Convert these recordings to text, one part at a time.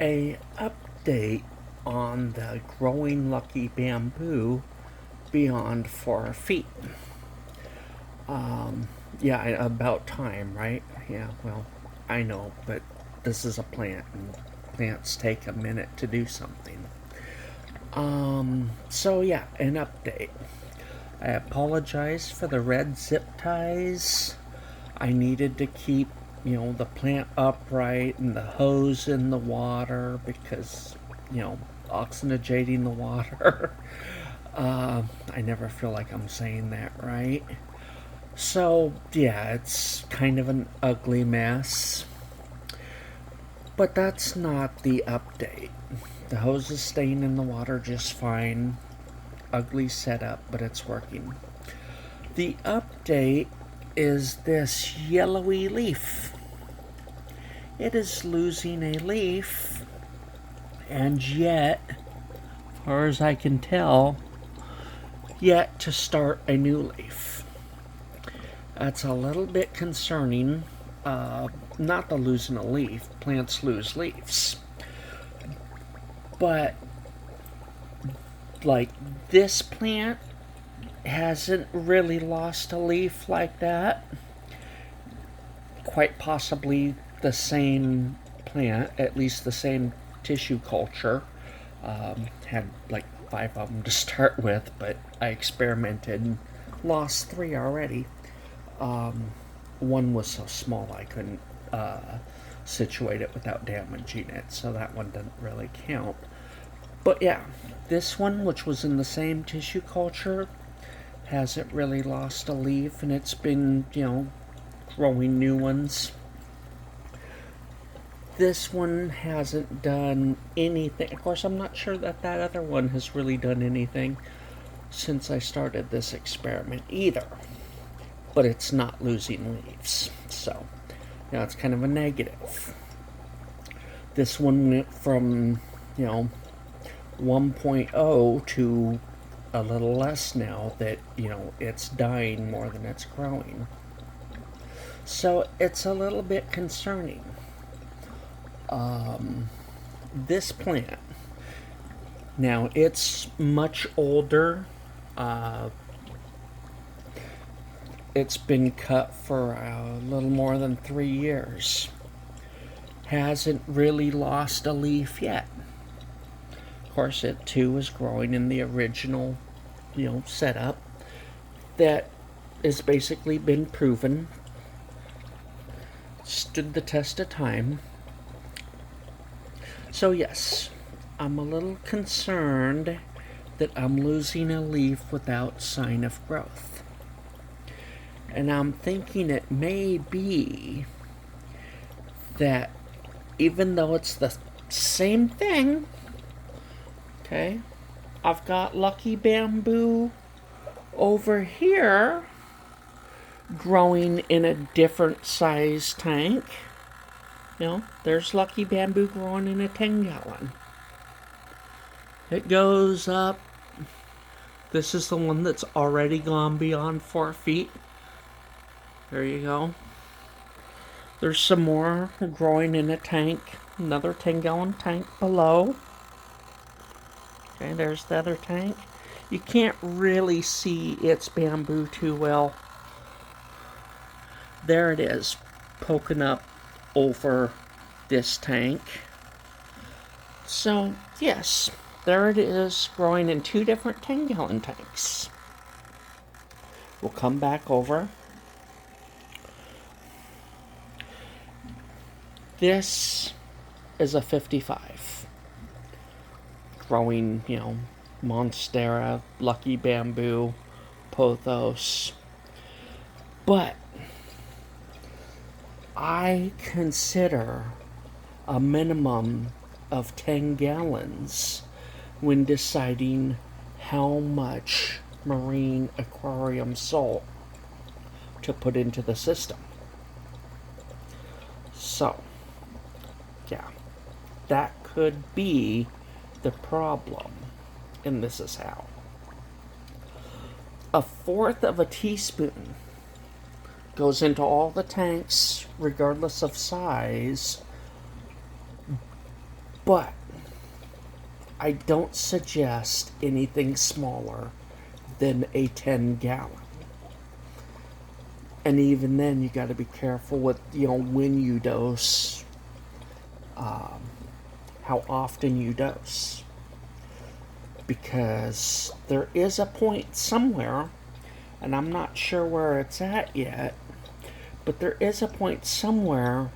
a update on the growing lucky bamboo beyond 4 feet. Yeah, about time, right? Yeah, well, I know, but this is a plant, and plants take a minute to do something. So yeah, an update. I apologize for the red zip ties. I needed to keep, the plant upright and the hose in the water because, oxygenating the water. I never feel like I'm saying that right. So, yeah, it's kind of an ugly mess. But that's not the update. The hose is staying in the water just fine. Ugly setup, but it's working. The update is this yellowy leaf. It is losing a leaf, and yet, as far as I can tell, yet to start a new leaf. That's a little bit concerning. Not the losing a leaf, plants lose leaves. But, like, this plant hasn't really lost a leaf like that. Quite possibly the same plant, at least the same tissue culture. Had like 5 of them to start with, but I experimented and lost 3 already. One was so small I couldn't situate it without damaging it, so that one didn't really count. But yeah, this one, which was in the same tissue culture, hasn't really lost a leaf, and it's been, growing new ones. This one hasn't done anything. Of course, I'm not sure that that other one has really done anything since I started this experiment either. But it's not losing leaves. So, it's kind of a negative. This one went from, 1.0 to a little less now that, it's dying more than it's growing. So it's a little bit concerning. This plant, now it's much older. It's been cut for a little more than 3 years. Hasn't really lost a leaf yet. Of course, it too is growing in the original, setup that has basically been proven, stood the test of time. So, yes, I'm a little concerned that I'm losing a leaf without sign of growth. And I'm thinking it may be that even though it's the same thing, okay, I've got lucky bamboo over here growing in a different size tank. There's lucky bamboo growing in a 10-gallon. It goes up. This is the one that's already gone beyond 4 feet. There you go. There's some more growing in a tank, another 10-gallon tank below. Okay, there's the other tank. You can't really see its bamboo too well. There it is, poking up over this tank. So, yes, there it is, growing in 2 different 10-gallon tanks. We'll come back over. This is a 55. Growing, Monstera, Lucky Bamboo, Pothos. But I consider a minimum of 10 gallons when deciding how much marine aquarium salt to put into the system. So, yeah, that could be the problem, and this is how. 1/4 of a teaspoon goes into all the tanks, regardless of size, But I don't suggest anything smaller than a 10-gallon. And even then, you got to be careful with, when you dose, how often you dose. Because there is a point somewhere, and I'm not sure where it's at yet, but there is a point somewhere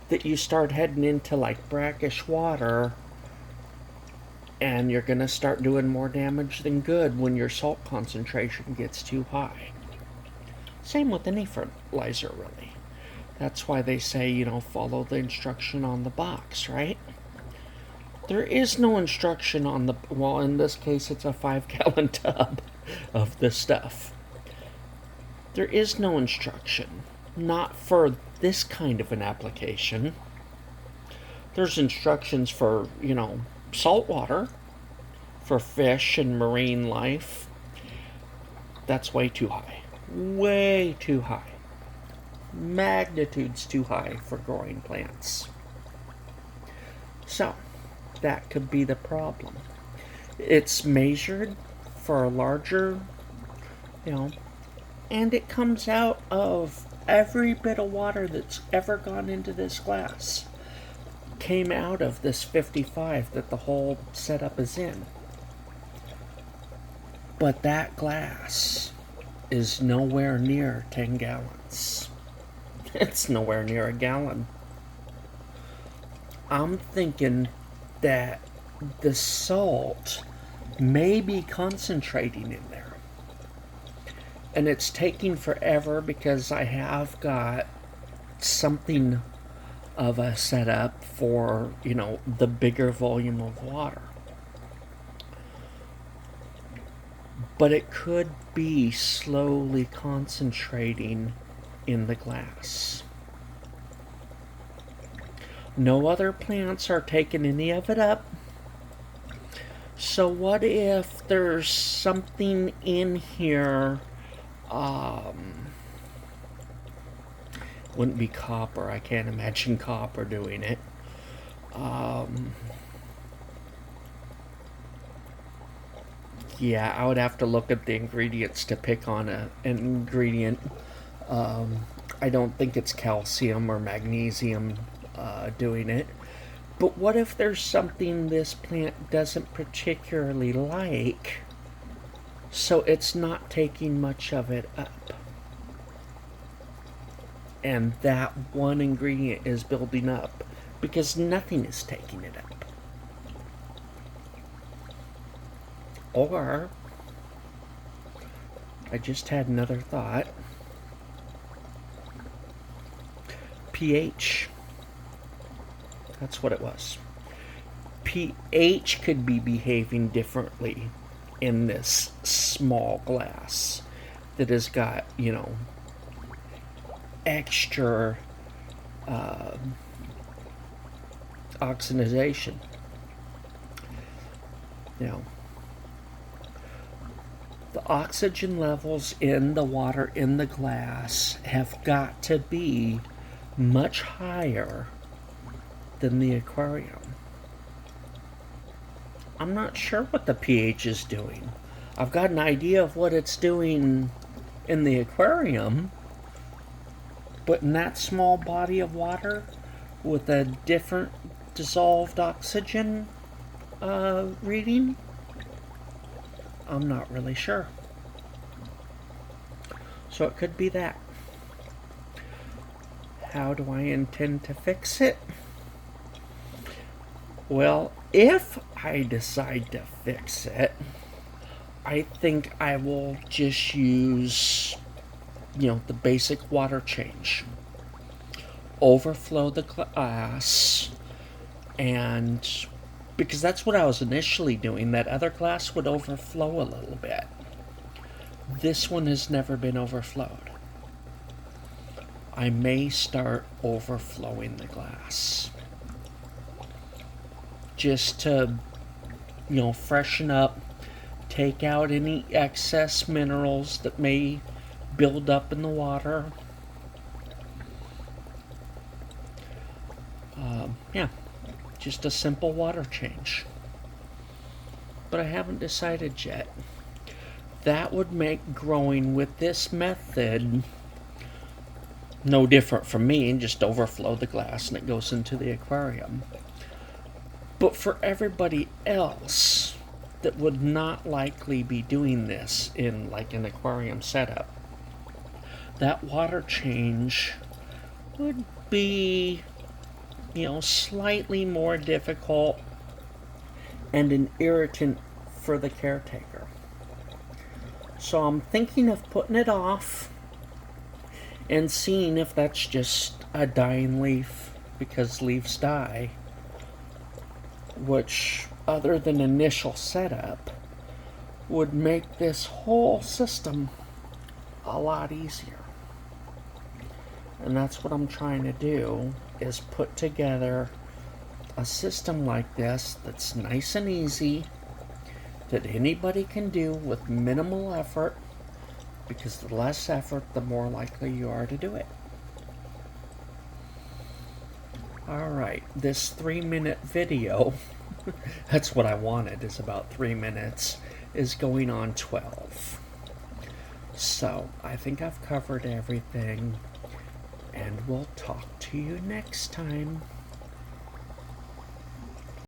that you start heading into like brackish water, and you're going to start doing more damage than good when your salt concentration gets too high. Same with any fertilizer, really. That's why they say, follow the instruction on the box, right? There is no instruction on the, well, in this case, it's a 5-gallon tub of this stuff. There is no instruction. Not for this kind of an application. There's instructions for, salt water, for fish and marine life. That's way too high. Way too high. Magnitudes too high for growing plants. So, that could be the problem. It's measured for a larger, and it comes out of every bit of water that's ever gone into this glass. Came out of this 55 that the whole setup is in. But that glass is nowhere near 10 gallons. It's nowhere near a gallon. I'm thinking that the salt may be concentrating in there. And it's taking forever because I have got something of a setup for, the bigger volume of water. But it could be slowly concentrating in the glass. No other plants are taking any of it up. So what if there's something in here, wouldn't be copper, I can't imagine copper doing it. Yeah, I would have to look at the ingredients to pick on an ingredient. I don't think it's calcium or magnesium doing it. But what if there's something this plant doesn't particularly like, so it's not taking much of it up? And that one ingredient is building up because nothing is taking it up. Or, I just had another thought. pH. That's what it was. pH could be behaving differently in this small glass that has got, extra oxidation. The oxygen levels in the water in the glass have got to be much higher than the aquarium. I'm not sure what the pH is doing. I've got an idea of what it's doing in the aquarium, but in that small body of water with a different dissolved oxygen reading, I'm not really sure. So it could be that. How do I intend to fix it? Well, if I decide to fix it, I think I will just use, the basic water change. Overflow the glass, and because that's what I was initially doing, that other glass would overflow a little bit. This one has never been overflowed. I may start overflowing the glass. Just to, freshen up, take out any excess minerals that may build up in the water. Yeah. Just a simple water change. But I haven't decided yet. That would make growing with this method no different from me, and just overflow the glass and it goes into the aquarium. But for everybody else that would not likely be doing this in like an aquarium setup, that water change would be, slightly more difficult and an irritant for the caretaker. So I'm thinking of putting it off and seeing if that's just a dying leaf, because leaves die, which, other than initial setup, would make this whole system a lot easier. And that's what I'm trying to do, is put together a system like this that's nice and easy, that anybody can do with minimal effort, because the less effort, the more likely you are to do it. Alright, this 3-minute video, that's what I wanted, is about 3 minutes, is going on 12. So, I think I've covered everything, and we'll talk to you next time.